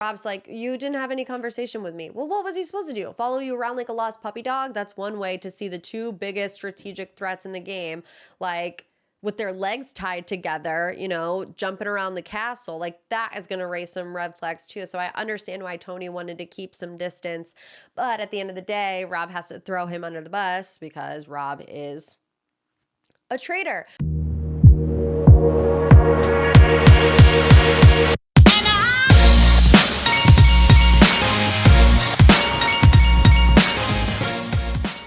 Rob's like, you didn't have any conversation with me. Well, what was he supposed to do? Follow you around like a lost puppy dog? That's one way to see the two biggest strategic threats in the game, like with their legs tied together, you know, jumping around the castle. Like that is going to raise some red flags too. So I understand why Tony wanted to keep some distance. But at the end of the day, Rob has to throw him under the bus because Rob is a traitor.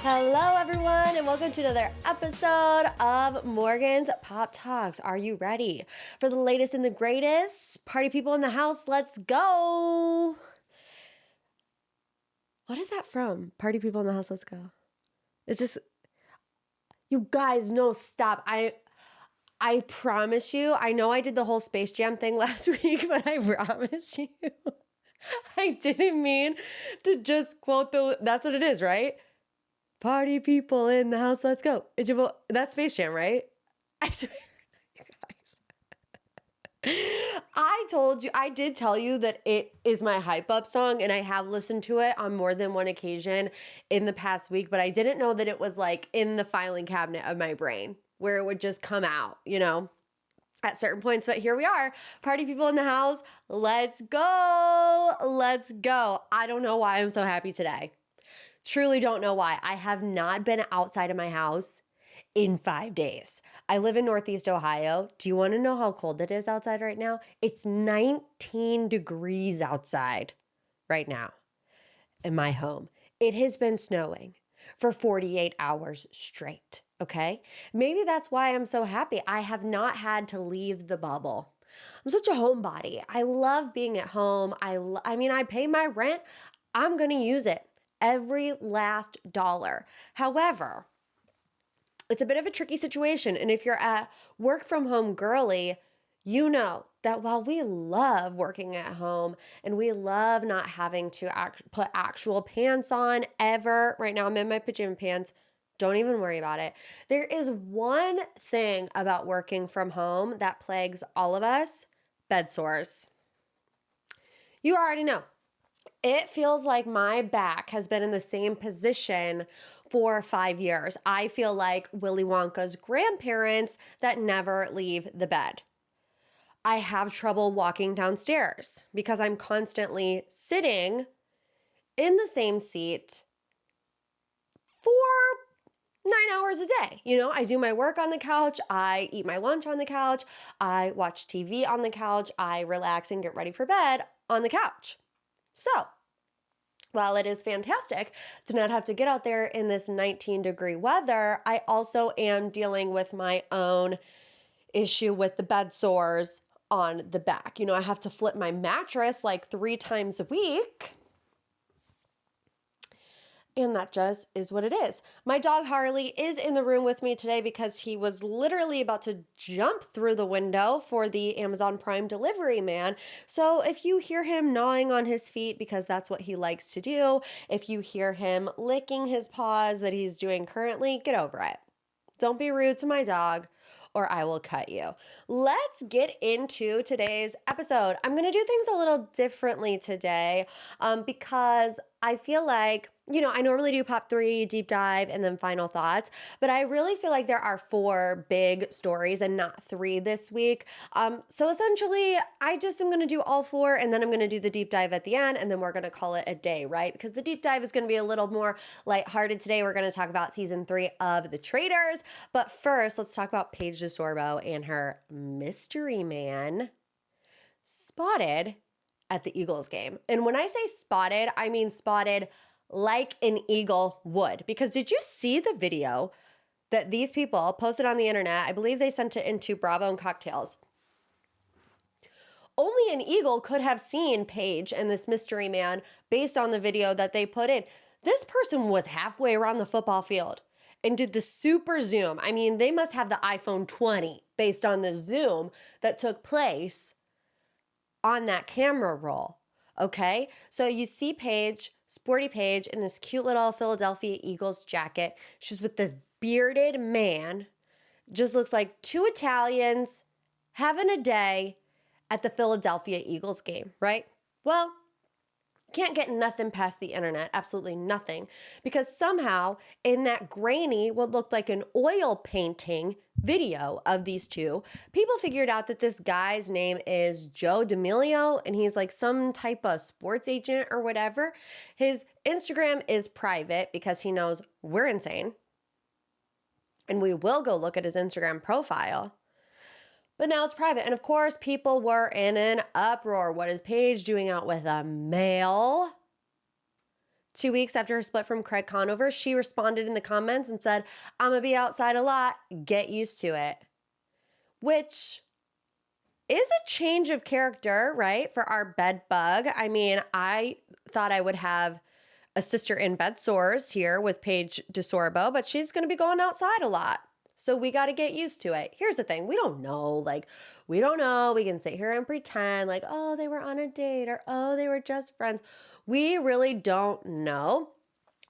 Hello, everyone, and welcome to another episode of Morgan's Pop Talks. Are you ready for the latest and the greatest? Party people in the house, let's go. What is that from? Party people in the house, let's go. It's just, you guys, no, stop. I promise you, I know I did the whole Space Jam thing last week, but I promise you, I didn't mean to just quote that's what it is, right? Party people in the house, let's go. That's Space Jam, right? I swear, you guys. I did tell you that it is my hype up song, and I have listened to it on more than one occasion in the past week, but I didn't know that it was like in the filing cabinet of my brain where it would just come out, you know, at certain points. But here we are, party people in the house, let's go. Let's go. I don't know why I'm so happy today. Truly don't know why. I have not been outside of my house in 5 days. I live in Northeast Ohio. Do you want to know how cold it is outside right now? It's 19 degrees outside right now in my home. It has been snowing for 48 hours straight, okay? Maybe that's why I'm so happy. I have not had to leave the bubble. I'm such a homebody. I love being at home. I mean, I pay my rent. I'm going to use it. Every last dollar. However, it's a bit of a tricky situation. And if you're a work from home girly, you know that while we love working at home and we love not having to put actual pants on ever, right now I'm in my pajama pants, don't even worry about it. There is one thing about working from home that plagues all of us: bed sores. You already know. It feels like my back has been in the same position for 5 years. I feel like Willy Wonka's grandparents that never leave the bed. I have trouble walking downstairs because I'm constantly sitting in the same seat for 9 hours a day. You know, I do my work on the couch, I eat my lunch on the couch, I watch TV on the couch, I relax and get ready for bed on the couch. So, while it is fantastic to not have to get out there in this 19-degree weather, I also am dealing with my own issue with the bed sores on the back. You know, I have to flip my mattress like 3 times a week. And that just is what it is. My dog Harley is in the room with me today because he was literally about to jump through the window for the Amazon Prime delivery man. So if you hear him gnawing on his feet, because that's what he likes to do, if you hear him licking his paws that he's doing currently, get over it. Don't be rude to my dog or I will cut you. Let's get into today's episode. I'm going to do things a little differently today because I feel like, you know, I normally do pop 3, deep dive, and then final thoughts, but I really feel like there are 4 big stories and not 3 this week. So essentially, I just am going to do all 4, and then I'm going to do the deep dive at the end, and then we're going to call it a day, right? Because the deep dive is going to be a little more lighthearted today. We're going to talk about season 3 of The Traitors. But first, let's talk about Paige DeSorbo and her mystery man spotted at the Eagles game. And when I say spotted, I mean spotted like an eagle would. Because did you see the video that these people posted on the internet? I believe they sent it into Bravo and Cocktails. Only an eagle could have seen Paige and this mystery man based on the video that they put in. This person was halfway around the football field and did the super zoom. I mean, they must have the iPhone 20 based on the zoom that took place on that camera roll. Okay, so you see Paige, sporty Paige, in this cute little Philadelphia Eagles jacket. She's with this bearded man. Just looks like 2 Italians having a day at the Philadelphia Eagles game, right? Well, Can't get nothing past the internet, absolutely nothing, because somehow in that grainy, what looked like an oil painting video of these two, people figured out that this guy's name is Joe D'Amelio and he's like some type of sports agent or whatever. His Instagram is private because he knows we're insane. And we will go look at his Instagram profile. But now it's private. And of course, people were in an uproar. What is Paige doing out with a male? 2 weeks after her split from Craig Conover, she responded in the comments and said, I'm going to be outside a lot. Get used to it. Which is a change of character, right? For our bed bug. I mean, I thought I would have a sister in bed sores here with Paige DeSorbo, but she's going to be going outside a lot. So we got to get used to it. Here's the thing. We don't know. We don't know. We can sit here and pretend like, oh, they were on a date or, oh, they were just friends. We really don't know.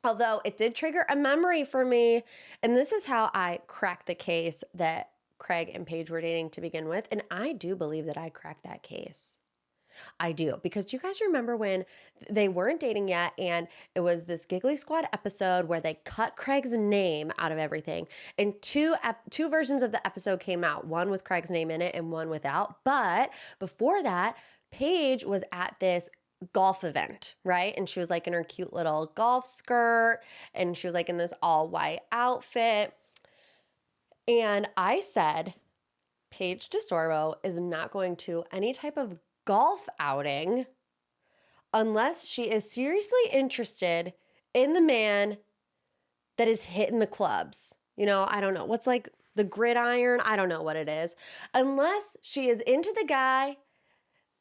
Although it did trigger a memory for me. And this is how I cracked the case that Craig and Paige were dating to begin with. And I do believe that I cracked that case. I do, because do you guys remember when they weren't dating yet and it was this Giggly Squad episode where they cut Craig's name out of everything, and two versions of the episode came out, one with Craig's name in it and one without. But before that, Paige was at this golf event, right? And she was like in her cute little golf skirt and she was like in this all white outfit. And I said, Paige DeSorbo is not going to any type of golf outing unless she is seriously interested in the man that is hitting the clubs. You know, I don't know. What's like the gridiron? I don't know what it is. Unless she is into the guy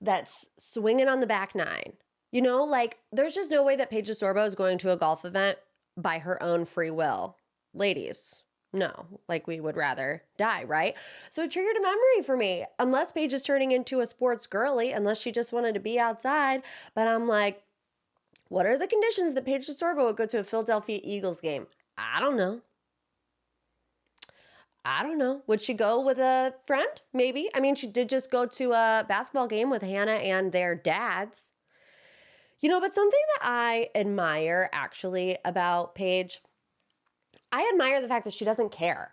that's swinging on the back nine. You know, like there's just no way that Paige DeSorbo is going to a golf event by her own free will. Ladies, no, like we would rather die, right? So it triggered a memory for me. Unless Paige is turning into a sports girly, unless she just wanted to be outside. But I'm like, what are the conditions that Paige DeSorbo would go to a Philadelphia Eagles game? I don't know. Would she go with a friend? Maybe. I mean, she did just go to a basketball game with Hannah and their dads. You know, but something that I admire actually about Paige, I admire the fact that she doesn't care.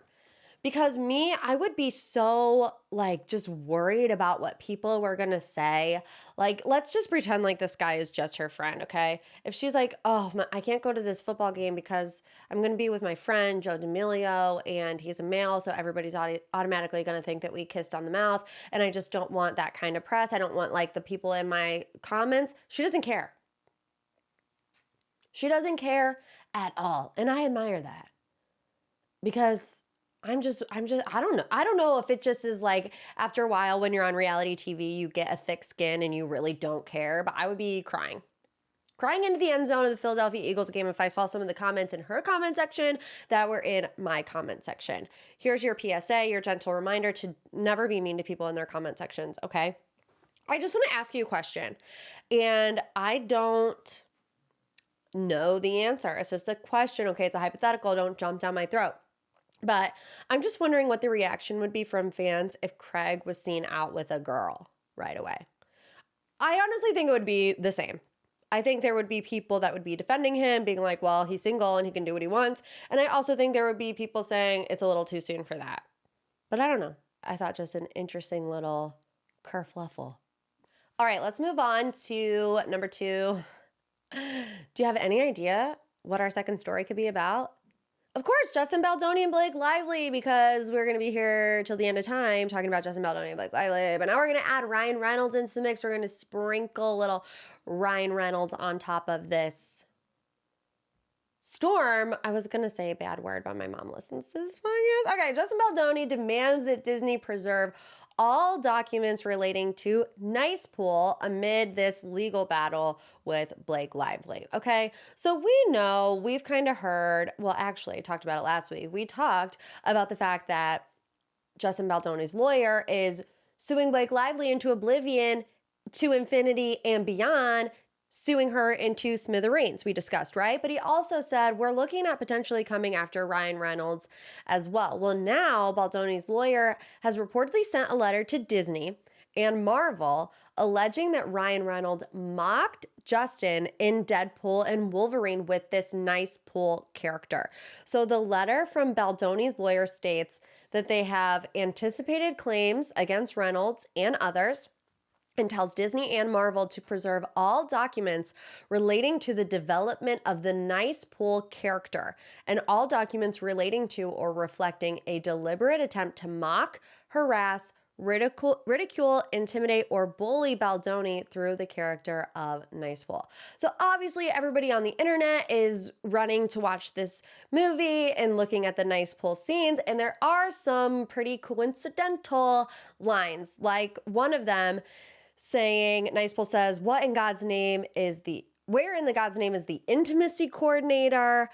Because me, I would be so like just worried about what people were going to say. Like, let's just pretend like this guy is just her friend, okay? If she's like, oh, I can't go to this football game because I'm going to be with my friend, Joe D'Amelio, and he's a male, so everybody's automatically going to think that we kissed on the mouth, and I just don't want that kind of press. I don't want like the people in my comments. She doesn't care. She doesn't care at all, and I admire that. Because I don't know. I don't know if it just is like after a while when you're on reality TV, you get a thick skin and you really don't care, but I would be crying into the end zone of the Philadelphia Eagles game if I saw some of the comments in her comment section that were in my comment section. Here's your PSA, your gentle reminder to never be mean to people in their comment sections, okay? I just want to ask you a question, and I don't know the answer. It's just a question, okay? It's a hypothetical. Don't jump down my throat. But I'm just wondering what the reaction would be from fans if Craig was seen out with a girl right away. I honestly think it would be the same. I think there would be people that would be defending him, being like, well, he's single and he can do what he wants. And I also think there would be people saying it's a little too soon for that. But I don't know. I thought just an interesting little kerfluffle. All right, let's move on to number 2. Do you have any idea what our second story could be about? Of course, Justin Baldoni and Blake Lively, because we're going to be here till the end of time talking about Justin Baldoni and Blake Lively. But now we're going to add Ryan Reynolds into the mix. We're going to sprinkle a little Ryan Reynolds on top of this storm. I was going to say a bad word, but my mom listens to this podcast. Okay, Justin Baldoni demands that Disney preserve all documents relating to Nicepool amid this legal battle with Blake Lively. Okay, so we know, we've kind of heard, well, actually, I talked about it last week. We talked about the fact that Justin Baldoni's lawyer is suing Blake Lively into oblivion, to infinity and beyond, suing her into smithereens, we discussed, right? But he also said, we're looking at potentially coming after Ryan Reynolds as well. Well, now Baldoni's lawyer has reportedly sent a letter to Disney and Marvel, alleging that Ryan Reynolds mocked Justin in Deadpool and Wolverine with this Nicepool character. So the letter from Baldoni's lawyer states that they have anticipated claims against Reynolds and others, and tells Disney and Marvel to preserve all documents relating to the development of the Nicepool character and all documents relating to or reflecting a deliberate attempt to mock, harass, ridicule, intimidate, or bully Baldoni through the character of Nicepool. So obviously everybody on the internet is running to watch this movie and looking at the Nicepool scenes, and there are some pretty coincidental lines, like one of them saying, Nicepool says, where in God's name is the intimacy coordinator?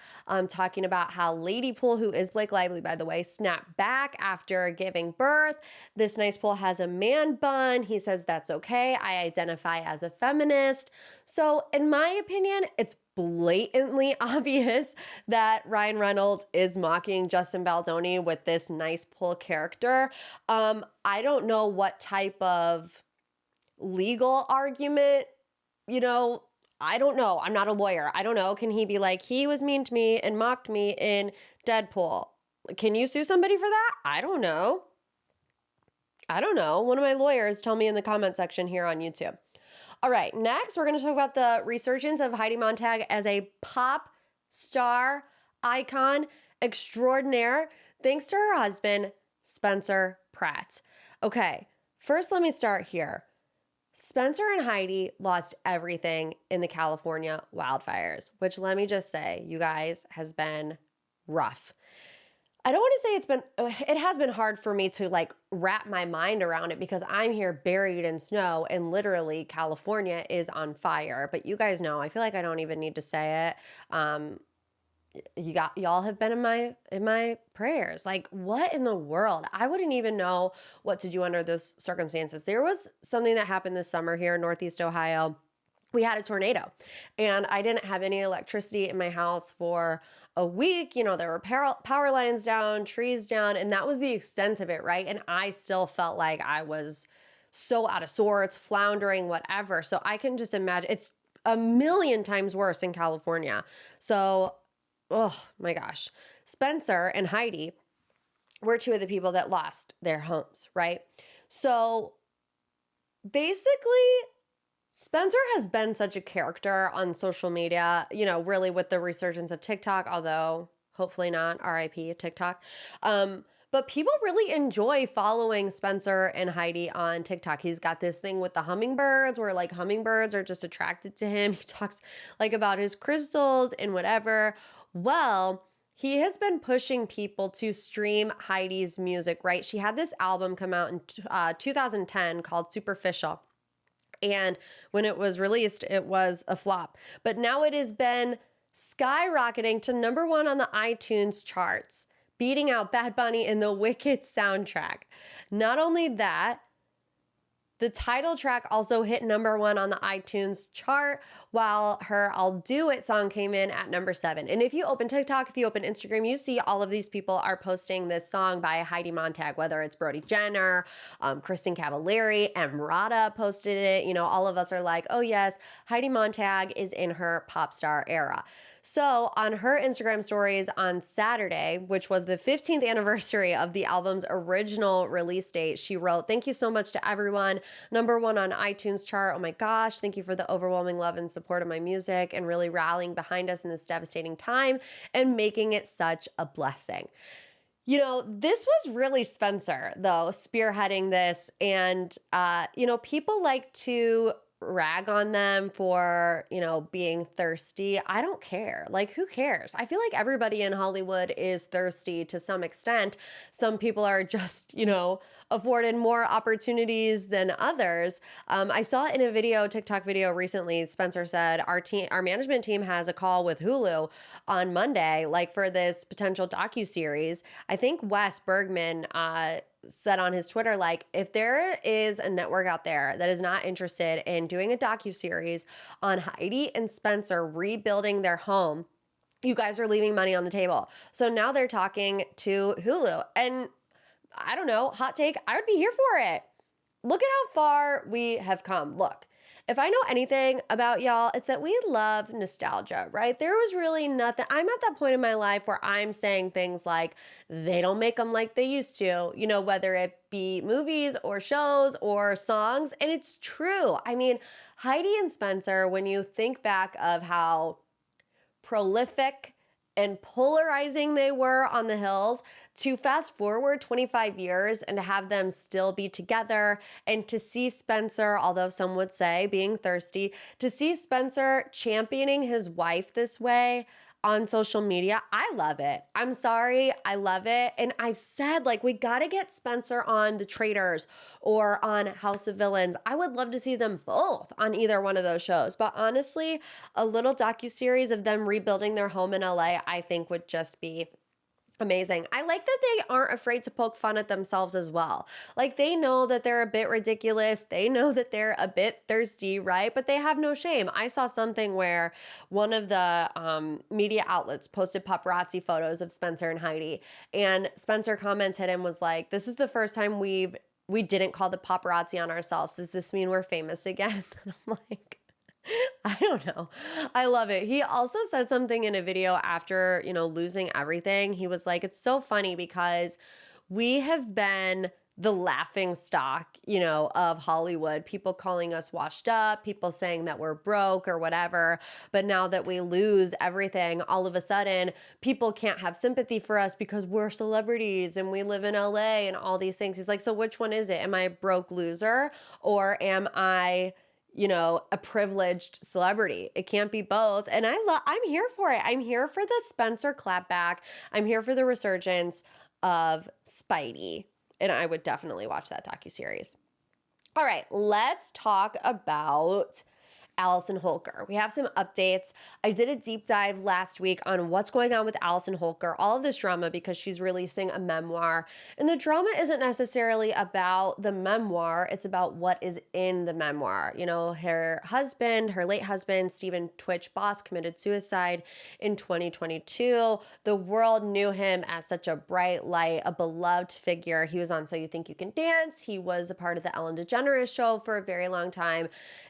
Talking about how Ladypool, who is Blake Lively, by the way, snapped back after giving birth. This Nicepool has a man bun. He says that's okay. I identify as a feminist. So in my opinion, it's blatantly obvious that Ryan Reynolds is mocking Justin Baldoni with this Nicepool character. I don't know what type of legal argument, I don't know. I'm not a lawyer. I don't know. Can he be like, he was mean to me and mocked me in Deadpool? Can you sue somebody for that? I don't know. One of my lawyers tell me in the comment section here on YouTube. All right, next we're going to talk about the resurgence of Heidi Montag as a pop star icon extraordinaire thanks to her husband, Spencer Pratt. Okay, first let me start here. Spencer and Heidi lost everything in the California wildfires, which, let me just say, you guys, has been rough. I don't want to say it has been hard for me to wrap my mind around it because I'm here buried in snow and literally California is on fire. But you guys know, I feel like I don't even need to say it. Y'all have been in my prayers. Like, what in the world? I wouldn't even know what to do under those circumstances. There was something that happened this summer here in Northeast Ohio. We had a tornado and I didn't have any electricity in my house for a week. There were power lines down, trees down, and that was the extent of it, right? And I still felt like I was so out of sorts, floundering, whatever. So I can just imagine it's a million times worse in California. So oh my gosh. Spencer and Heidi were two of the people that lost their homes, right? So basically, Spencer has been such a character on social media, really with the resurgence of TikTok, although hopefully not, RIP TikTok. But people really enjoy following Spencer and Heidi on TikTok. He's got this thing with the hummingbirds where hummingbirds are just attracted to him. He talks about his crystals and whatever. Well, he has been pushing people to stream Heidi's music, right? She had this album come out in 2010 called Superficial. And when it was released, it was a flop. But now it has been skyrocketing to #1 on the iTunes charts, beating out Bad Bunny in the Wicked soundtrack. Not only that, the title track also hit #1 on the iTunes chart, while her I'll Do It song came in at #7. And if you open TikTok, if you open Instagram, you see all of these people are posting this song by Heidi Montag, whether it's Brody Jenner, Kristen Cavallari, Hurrdat posted it. All of us are like, oh yes, Heidi Montag is in her pop star era. So on her Instagram stories on Saturday, which was the 15th anniversary of the album's original release date, she wrote, "Thank you so much to everyone. #1 on iTunes chart. Oh my gosh, thank you for the overwhelming love and support of my music and really rallying behind us in this devastating time and making it such a blessing." This was really Spencer, though, spearheading this. And, people like to rag on them for, being thirsty. I don't care. Who cares? I feel like everybody in Hollywood is thirsty to some extent. Some people are just, afforded more opportunities than others. I saw in a TikTok video recently, Spencer said, our management team has a call with Hulu on Monday, for this potential docuseries. I think Wes Bergman, said on his Twitter, if there is a network out there that is not interested in doing a docuseries on Heidi and Spencer rebuilding their home, you guys are leaving money on the table. So now they're talking to Hulu. And I don't know, hot take, I would be here for it. look at how far we have come. Look, if I know anything about y'all, it's that we love nostalgia, right? There was really nothing. I'm at that point in my life where I'm saying things like, they don't make them like they used to, you know, whether it be movies or shows or songs. And it's true. I mean, Heidi and Spencer, when you think back of how prolific and polarizing they were on the hills, to fast forward 25 years and to have them still be together, and to see Spencer, although some would say being thirsty, to see Spencer championing his wife this way on social media, I love it. I'm sorry, I love it. And I've said, like, we gotta get Spencer on the Traitors or on House of Villains. I would love to see them both on either one of those shows. But honestly, a little docuseries of them rebuilding their home in LA, I think would just be amazing. I like that they aren't afraid to poke fun at themselves as well. Like, they know that they're a bit ridiculous. They know that they're a bit thirsty, right? But they have no shame. I saw something where one of the media outlets posted paparazzi photos of Spencer and Heidi. And Spencer commented and was like, this is the first time we didn't call the paparazzi on ourselves. Does this mean we're famous again? And I'm like, I don't know. I love it. He also said something in a video after, you know, losing everything. He was like, it's so funny because we have been the laughing stock, you know, of Hollywood. People calling us washed up, people saying that we're broke or whatever. But now that we lose everything, all of a sudden, people can't have sympathy for us because we're celebrities and we live in LA and all these things. He's like, so which one is it? Am I a broke loser, or am I, you know, a privileged celebrity? It can't be both. And I'm here for it. I'm here for the Spencer clapback. I'm here for the resurgence of Spidey. And I would definitely watch that docuseries. All right, let's talk about Allison Holker. We have some updates. I did a deep dive last week on what's going on with Allison Holker, all of this drama because she's releasing a memoir. And the drama isn't necessarily about the memoir, it's about what is in the memoir. You know, her husband, her late husband, Stephen Twitch Boss, committed suicide in 2022. The world knew him as such a bright light, a beloved figure. He was on So You Think You Can Dance. He was a part of the Ellen DeGeneres show for a very long time.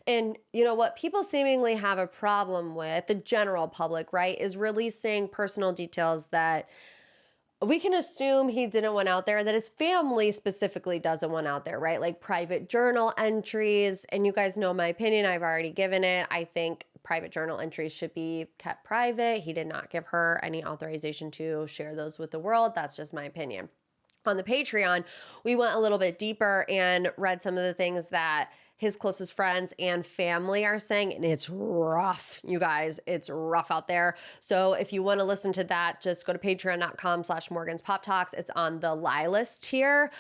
And you know what people seemingly have a problem with, the general public, right, is releasing personal details that we can assume he didn't want out there, that his family specifically doesn't want out there, right? Like private journal entries. And you guys know my opinion. I've already given it. I think private journal entries should be kept private. He did not give her any authorization to share those with the world. That's just my opinion. On the Patreon, we went a little bit deeper and read some of the things that his closest friends and family are saying, and it's rough, you guys. It's rough out there. So if you want to listen to that, just go to patreon.com/Morgan's Pop Talks. It's on the lie list here.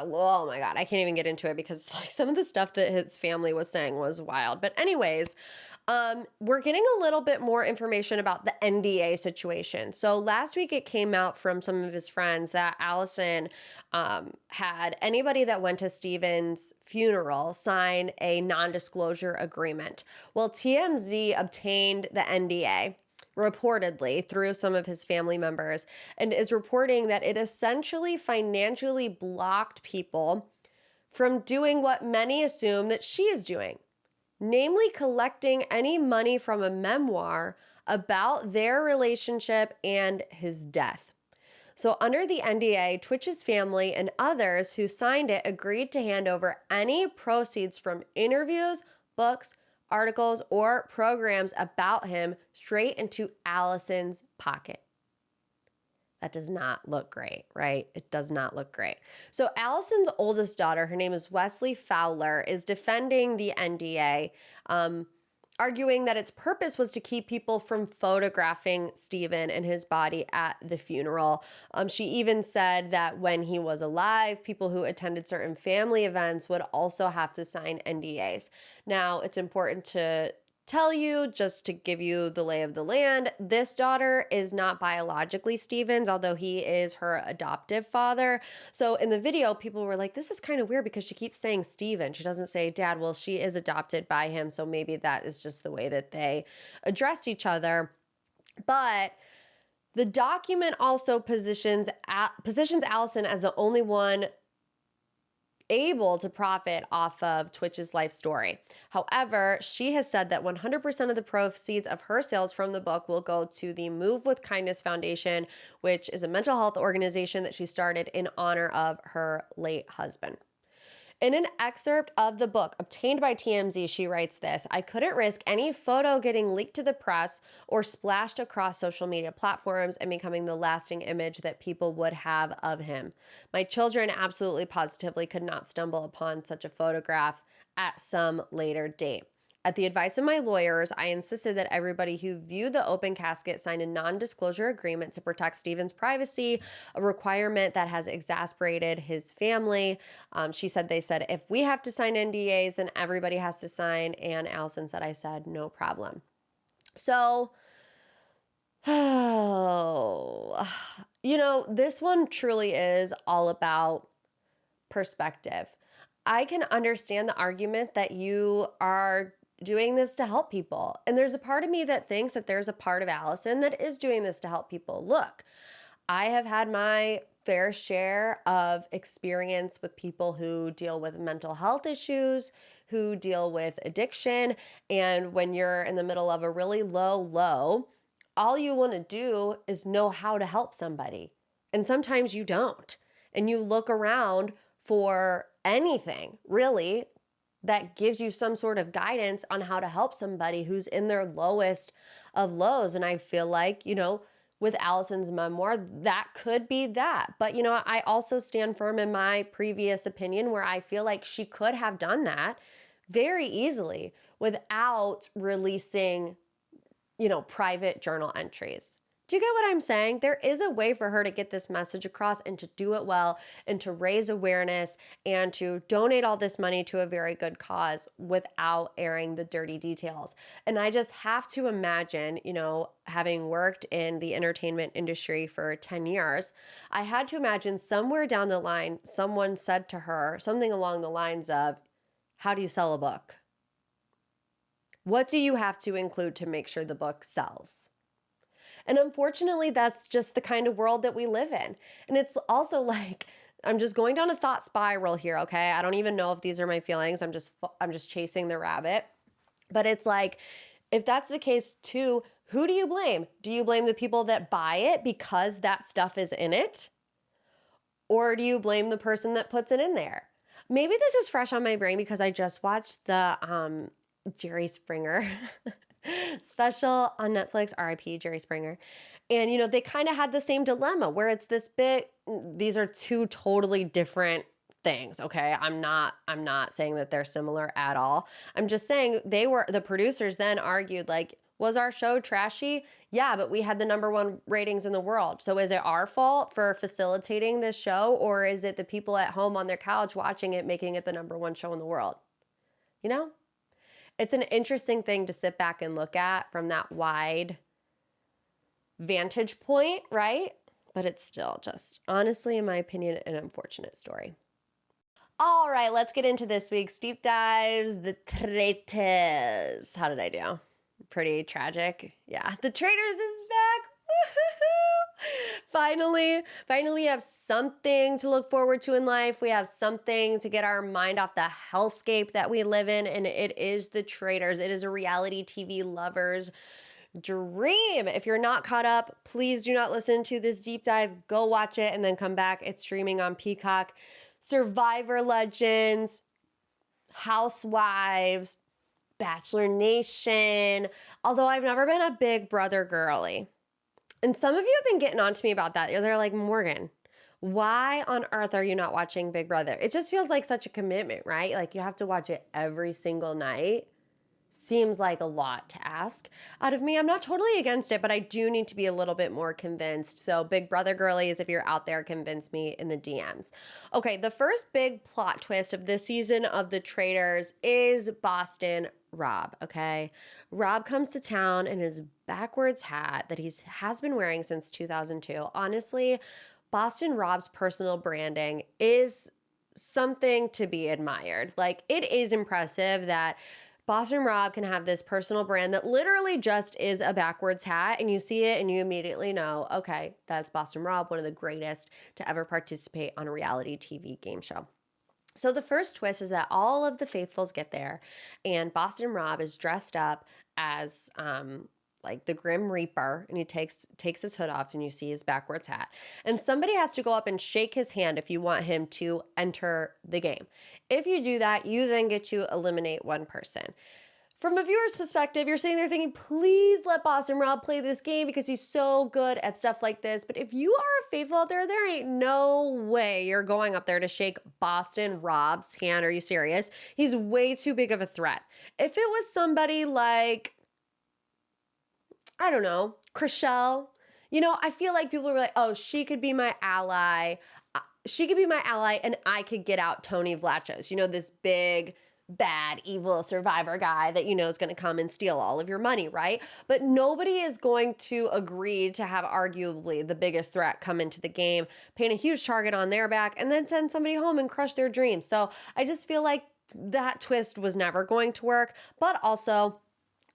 Oh my God, I can't even get into it because like some of the stuff that his family was saying was wild. But anyways, we're getting a little bit more information about the NDA situation. So last week it came out from some of his friends that Allison had anybody that went to Stephen's funeral sign a non-disclosure agreement. Well, TMZ obtained the NDA reportedly through some of his family members and is reporting that it essentially financially blocked people from doing what many assume that she is doing, namely collecting any money from a memoir about their relationship and his death. So under the NDA, Twitch's family and others who signed it agreed to hand over any proceeds from interviews, books, articles, or programs about him straight into Allison's pocket. That does not look great, right? It does not look great. So Allison's oldest daughter, her name is Wesley Fowler, is defending the NDA, arguing that its purpose was to keep people from photographing Stephen and his body at the funeral. She even said that when he was alive, people who attended certain family events would also have to sign NDAs. Now, it's important to tell you, just to give you the lay of the land, this daughter is not biologically Stephen's, although he is her adoptive father. So in the video, people were like, this is kind of weird because she keeps saying Stephen. She doesn't say dad. Well, she is adopted by him, so maybe that is just the way that they addressed each other. But the document also positions Allison as the only one able to profit off of Twitch's life story. However, she has said that 100% of the proceeds of her sales from the book will go to the Move with Kindness Foundation, which is a mental health organization that she started in honor of her late husband. In an excerpt of the book obtained by TMZ, she writes this: "I couldn't risk any photo getting leaked to the press or splashed across social media platforms and becoming the lasting image that people would have of him. My children absolutely positively could not stumble upon such a photograph at some later date. At the advice of my lawyers, I insisted that everybody who viewed the open casket sign a non-disclosure agreement to protect Stephen's privacy, a requirement that has exasperated his family." She said, they said, "If we have to sign NDAs, then everybody has to sign." And Allison said, "I said, no problem." So, this one truly is all about perspective. I can understand the argument that you are doing this to help people. And there's a part of me that thinks that there's a part of Allison that is doing this to help people. Look, I have had my fair share of experience with people who deal with mental health issues, who deal with addiction. And when you're in the middle of a really low, all you want to do is know how to help somebody. And sometimes you don't. And you look around for anything, really, that gives you some sort of guidance on how to help somebody who's in their lowest of lows. And I feel like, with Allison's memoir, that could be that. But, I also stand firm in my previous opinion where I feel like she could have done that very easily without releasing, private journal entries. Do you get what I'm saying? There is a way for her to get this message across and to do it well and to raise awareness and to donate all this money to a very good cause without airing the dirty details. And I just have to imagine, having worked in the entertainment industry for 10 years, I had to imagine somewhere down the line, someone said to her something along the lines of, "How do you sell a book? What do you have to include to make sure the book sells?" And unfortunately, that's just the kind of world that we live in. And it's also like, I'm just going down a thought spiral here, okay? I don't even know if these are my feelings. I'm just chasing the rabbit. But it's like, if that's the case too, who do you blame? Do you blame the people that buy it because that stuff is in it? Or do you blame the person that puts it in there? Maybe this is fresh on my brain because I just watched the Jerry Springer special on Netflix, RIP Jerry Springer. And, they kind of had the same dilemma where it's this bit, these are two totally different things, okay? I'm not saying that they're similar at all. I'm just saying the producers then argued like, was our show trashy? Yeah, but we had the #1 ratings in the world. So is it our fault for facilitating this show, or is it the people at home on their couch watching it, making it the #1 show in the world? It's an interesting thing to sit back and look at from that wide vantage point, right? But it's still just, honestly, in my opinion, an unfortunate story. All right, let's get into this week's deep dives. The Traitors. How did I do? Pretty tragic. Yeah, the Traitors is back. Finally, we have something to look forward to in life. We have something to get our mind off the hellscape that we live in, and it is the Traitors. It is a reality TV lover's dream. If you're not caught up, please do not listen to this deep dive. Go watch it and then come back. It's streaming on Peacock. Survivor Legends, Housewives, Bachelor Nation. Although I've never been a Big Brother girly. And some of you have been getting on to me about that. They're like, "Morgan, why on earth are you not watching Big Brother?" It just feels like such a commitment, right? Like you have to watch it every single night. Seems like a lot to ask out of me. I'm not totally against it, but I do need to be a little bit more convinced. So Big Brother girlies, if you're out there, convince me in the DMs. Okay, the first big plot twist of this season of The Traitors is Boston Rob, okay? Rob comes to town in his backwards hat that he has been wearing since 2002. Honestly, Boston Rob's personal branding is something to be admired. Like, it is impressive that Boston Rob can have this personal brand that literally just is a backwards hat, and you see it and you immediately know, okay, that's Boston Rob, one of the greatest to ever participate on a reality TV game show. So the first twist is that all of the faithfuls get there, and Boston Rob is dressed up as like the Grim Reaper, and he takes his hood off, and you see his backwards hat. And somebody has to go up and shake his hand if you want him to enter the game. If you do that, you then get to eliminate one person. From a viewer's perspective, you're sitting there thinking, please let Boston Rob play this game because he's so good at stuff like this. But if you are a faithful out there, there ain't no way you're going up there to shake Boston Rob's hand. Are you serious? He's way too big of a threat. If it was somebody like, I don't know, Chriselle, you know, I feel like people were like, oh, she could be my ally. She could be my ally and I could get out Tony Vlachos, you know, this big, bad, evil survivor guy that you know is going to come and steal all of your money, right? But nobody is going to agree to have arguably the biggest threat come into the game, paint a huge target on their back, and then send somebody home and crush their dreams. So I just feel like that twist was never going to work. But also,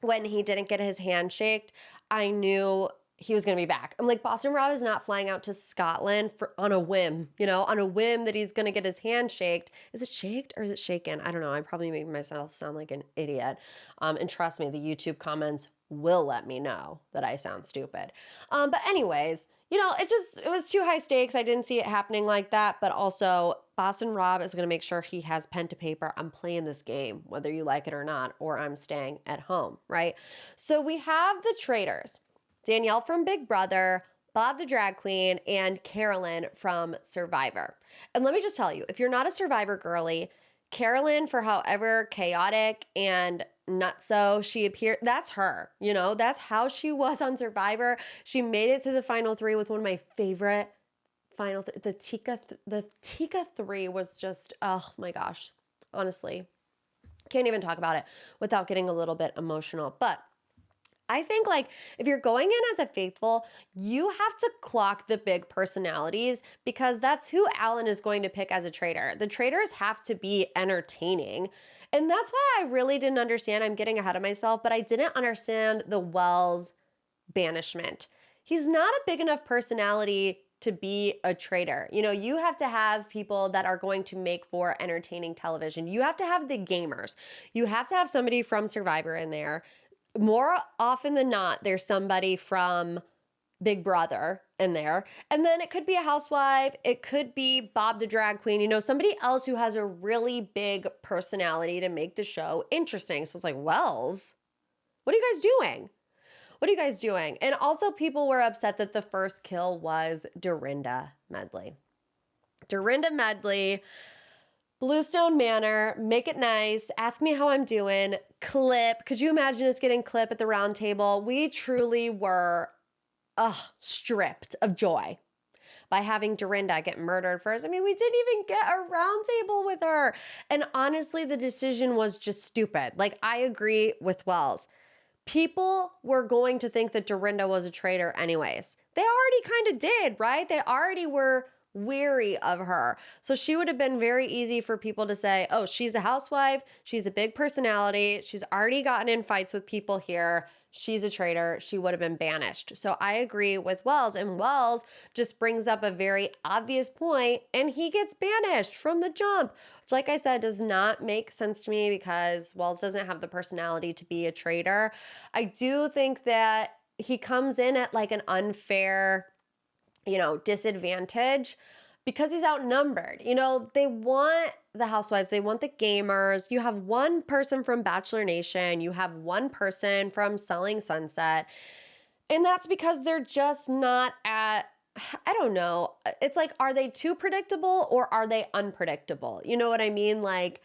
when he didn't get his hand shaked, I knew he was going to be back. I'm like, Boston Rob is not flying out to Scotland on a whim, you know, on a whim that he's going to get his hand shaked. Is it shaked or is it shaken? I don't know. I probably make myself sound like an idiot. And trust me, the YouTube comments will let me know that I sound stupid. But anyways, you know, it was too high stakes. I didn't see it happening like that. But also, Boston Rob is going to make sure he has pen to paper. I'm playing this game, whether you like it or not, or I'm staying at home, right? So we have the Traitors. Danielle from Big Brother, Bob the Drag Queen, and Carolyn from Survivor. And let me just tell you, if you're not a Survivor girly, Carolyn, for however chaotic and nutso she appeared, that's her. You know, that's how she was on Survivor. She made it to the final three with one of my favorite the Tika 3 was just, oh my gosh, honestly, can't even talk about it without getting a little bit emotional. But I think, like, if you're going in as a faithful, you have to clock the big personalities because that's who Alan is going to pick as a traitor. The traitors have to be entertaining. And that's why I really didn't understand. I'm getting ahead of myself, but I didn't understand the Wells banishment. He's not a big enough personality to be a traitor. You know, you have to have people that are going to make for entertaining television. You have to have the gamers. You have to have somebody from Survivor in there. More often than not, there's somebody from Big Brother in there. And then it could be a housewife. It could be Bob the Drag Queen, you know, somebody else who has a really big personality to make the show interesting. So it's like, Wells, what are you guys doing? What are you guys doing? And also people were upset that the first kill was Dorinda Medley. Dorinda Medley, Bluestone Manor, make it nice, ask me how I'm doing, clip. Could you imagine us getting clip at the round table? We truly were stripped of joy by having Dorinda get murdered first. I mean, we didn't even get a round table with her. And honestly, the decision was just stupid. Like, I agree with Wells. People were going to think that Dorinda was a traitor anyways. They already kind of did, right? They already were weary of her. So she would have been very easy for people to say, oh, she's a housewife. She's a big personality. She's already gotten in fights with people here. She's a traitor. She would have been banished. So I agree with Wells. And Wells just brings up a very obvious point, and he gets banished from the jump, which, like I said, does not make sense to me because Wells doesn't have the personality to be a traitor. I do think that he comes in at like an unfair, you know, disadvantage because he's outnumbered. You know, they want the housewives, they want the gamers. You have one person from Bachelor Nation, you have one person from Selling Sunset, and that's because they're just not at, I don't know. It's like, are they too predictable or are they unpredictable? You know what I mean? Like,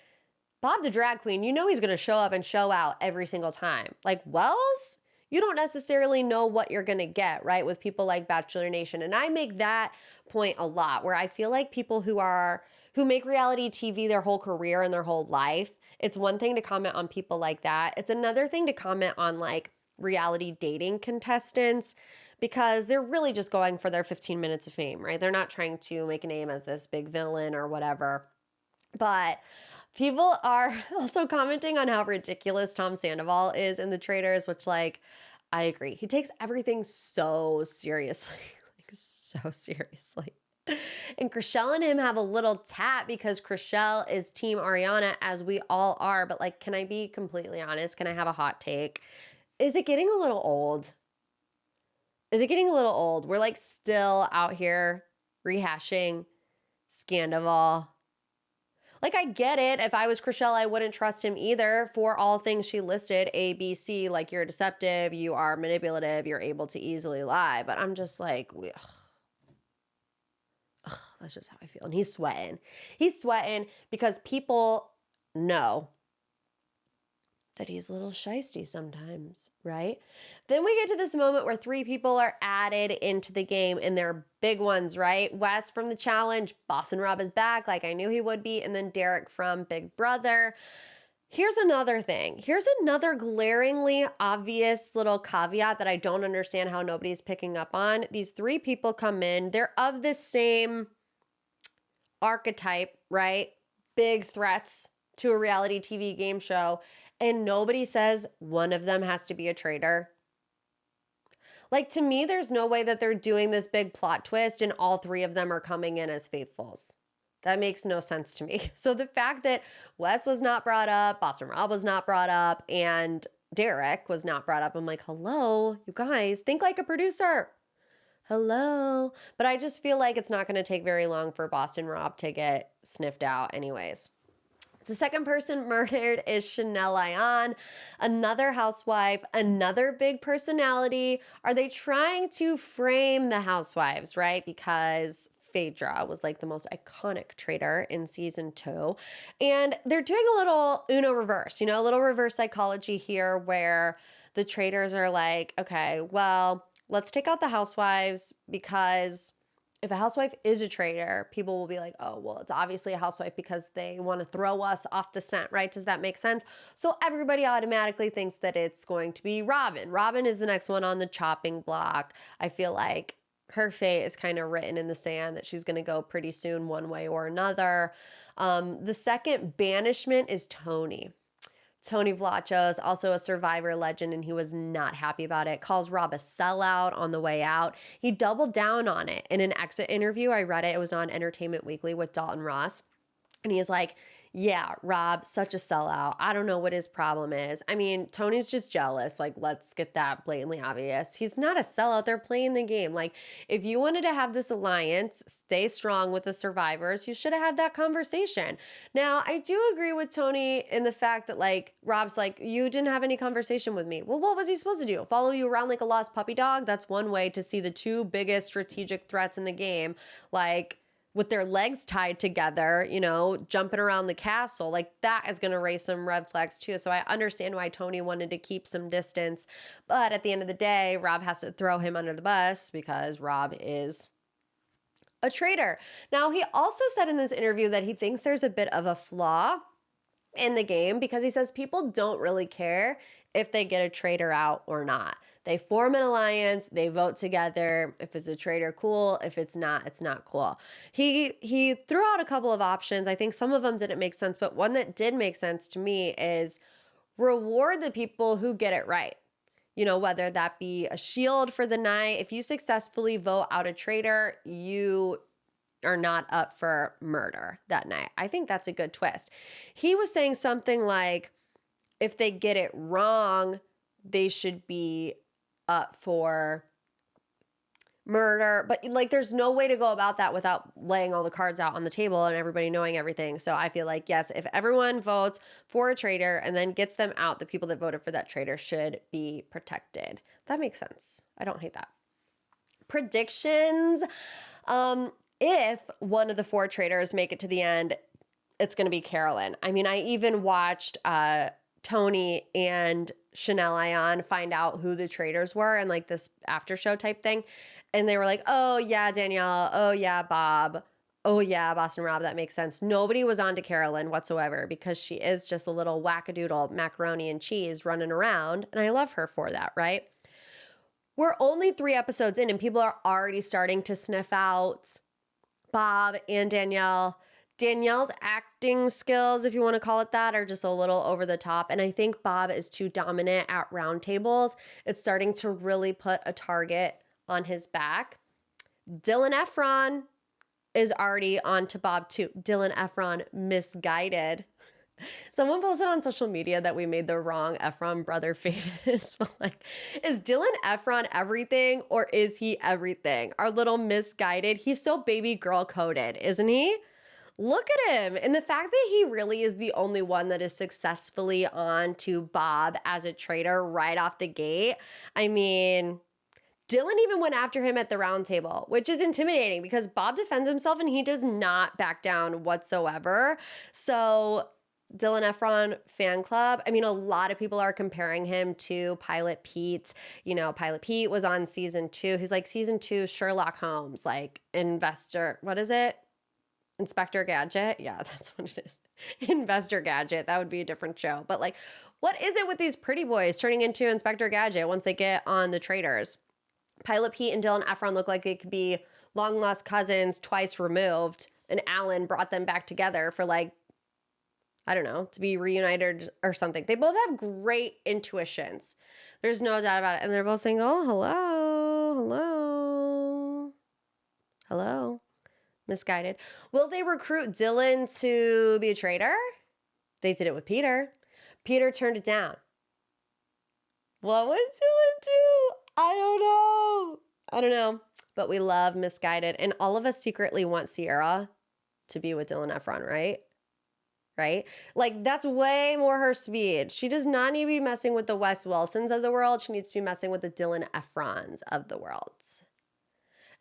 Bob the Drag Queen, you know he's going to show up and show out every single time. Like, Wells, you don't necessarily know what you're going to get, right? With people like Bachelor Nation. And I make that point a lot, where I feel like people who make reality TV their whole career and their whole life, it's one thing to comment on people like that. It's another thing to comment on like reality dating contestants, because they're really just going for their 15 minutes of fame, right? They're not trying to make a name as this big villain or whatever. But people are also commenting on how ridiculous Tom Sandoval is in the Traitors, which, like, I agree. He takes everything so seriously, like so seriously. And Chriselle and him have a little tap because Chriselle is team Ariana, as we all are. But like, can I be completely honest? Can I have a hot take? Is it getting a little old? Is it getting a little old? We're like still out here rehashing Scandival. Like, I get it. If I was Chriselle, I wouldn't trust him either for all things she listed, A, B, C, like you're deceptive, you are manipulative, you're able to easily lie. But I'm just like, that's just how I feel. And he's sweating. He's sweating because people know that he's a little shisty sometimes, right? Then we get to this moment where 3 people are added into the game, and they're big ones, right? Wes from The Challenge, Boston Rob is back like I knew he would be, and then Derek from Big Brother. Here's another thing. Here's another glaringly obvious little caveat that I don't understand how nobody's picking up on. These 3 people come in. They're of the same archetype, right? Big threats to a reality TV game show. And nobody says one of them has to be a traitor. Like, to me, there's no way that they're doing this big plot twist and all 3 of them are coming in as faithfuls. That makes no sense to me. So the fact that Wes was not brought up, Boston Rob was not brought up, and Derek was not brought up, I'm like, hello, you guys, think like a producer. Hello. But I just feel like it's not going to take very long for Boston Rob to get sniffed out anyways. The second person murdered is Chanel Ayan, another housewife, another big personality. Are they trying to frame the housewives, right? Because Phaedra was like the most iconic traitor in season 2. And they're doing a little Uno reverse, a little reverse psychology here where the traitors are like, okay, well, let's take out the housewives because if a housewife is a traitor, people will be like, oh, well, it's obviously a housewife because they want to throw us off the scent, right? Does that make sense? So everybody automatically thinks that it's going to be Robin. Robin is the next one on the chopping block. I feel like her fate is kind of written in the sand that she's going to go pretty soon one way or another. The second banishment is Tony. Tony Vlachos, also a Survivor legend, and he was not happy about it. Calls Rob a sellout on the way out. He doubled down on it in an exit interview. I read it. It was on Entertainment Weekly with Dalton Ross. And he's like, yeah, Rob, such a sellout. I don't know what his problem is. I mean, Tony's just jealous. Like, let's get that blatantly obvious. He's not a sellout. They're playing the game. Like, if you wanted to have this alliance, stay strong with the survivors, you should have had that conversation. Now, I do agree with Tony in the fact that, like, Rob's like, you didn't have any conversation with me. Well, what was he supposed to do? Follow you around like a lost puppy dog? That's one way to see the 2 biggest strategic threats in the game. Like, with their legs tied together, jumping around the castle, like that is going to raise some red flags too. So I understand why Tony wanted to keep some distance. But at the end of the day, Rob has to throw him under the bus because Rob is a traitor. Now, he also said in this interview that he thinks there's a bit of a flaw in the game because he says people don't really care if they get a traitor out or not. They form an alliance, they vote together. If it's a traitor, cool. If it's not, it's not cool. He threw out a couple of options. I think some of them didn't make sense, but one that did make sense to me is reward the people who get it right. Whether that be a shield for the night. If you successfully vote out a traitor, you are not up for murder that night. I think that's a good twist. He was saying something like, if they get it wrong, they should be up for murder. But like, there's no way to go about that without laying all the cards out on the table and everybody knowing everything. So I feel like, yes, if everyone votes for a traitor and then gets them out, the people that voted for that traitor should be protected. That makes sense. I don't hate that. Predictions. If one of the 4 traitors make it to the end, it's going to be Carolyn. I mean, I even watched Tony and Chanel Ayan find out who the traitors were and like this after show type thing. And they were like, oh yeah, Danielle. Oh yeah, Bob. Oh yeah, Boston Rob. That makes sense. Nobody was on to Carolyn whatsoever because she is just a little wackadoodle macaroni and cheese running around. And I love her for that, right? We're only 3 episodes in and people are already starting to sniff out Bob and Danielle. Danielle's acting skills, if you want to call it that, are just a little over the top. And I think Bob is too dominant at round tables. It's starting to really put a target on his back. Dylan Efron, is already on to Bob too. Dylan Efron misguided. Someone posted on social media that we made the wrong Efron brother famous. But like, is Dylan Efron everything or is he everything? Our little misguided. He's so baby girl coded, isn't he? Look at him. And the fact that he really is the only one that is successfully on to Bob as a traitor right off the gate. I mean, Dylan even went after him at the round table, which is intimidating because Bob defends himself and he does not back down whatsoever. So Dylan Efron fan club. I mean, a lot of people are comparing him to Pilot Pete. You know, Pilot Pete was on season 2. He's like season 2 Sherlock Holmes, like what is it? Inspector Gadget? Yeah, that's what it is. Investor Gadget. That would be a different show. But like, what is it with these pretty boys turning into Inspector Gadget once they get on the Traitors? Pilot Pete and Dylan Efron look like they could be long lost cousins twice removed, and Alan brought them back together for like, I don't know, to be reunited or something. They both have great intuitions. There's no doubt about it. And they're both saying, oh, hello. Misguided. Will they recruit Dylan to be a traitor? They did it with Peter. Peter turned it down. What would Dylan do? I don't know. But we love Misguided. And all of us secretly want Sierra to be with Dylan Efron, right? Right? Like, that's way more her speed. She does not need to be messing with the Wes Wilsons of the world. She needs to be messing with the Dylan Efrons of the world.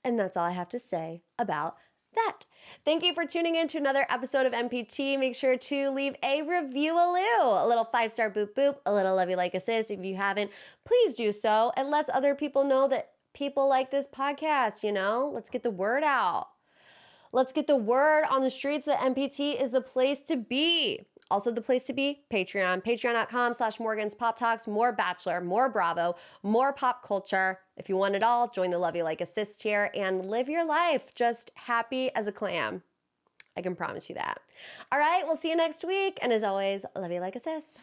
And that's all I have to say about that. Thank you for tuning in to another episode of MPT. Make sure to leave a review, a little 5-star boop boop, a little love you like assist. If you haven't, please do so. And let other people know that people like this podcast, you know? Let's get the word out. Let's get the word on the streets that MPT is the place to be. Also the place to be, Patreon. Patreon.com/Morgan's Pop Talks. More Bachelor, more Bravo, more pop culture. If you want it all, join the Love You Like Assist tier and live your life just happy as a clam. I can promise you that. All right, we'll see you next week. And as always, love you like assist.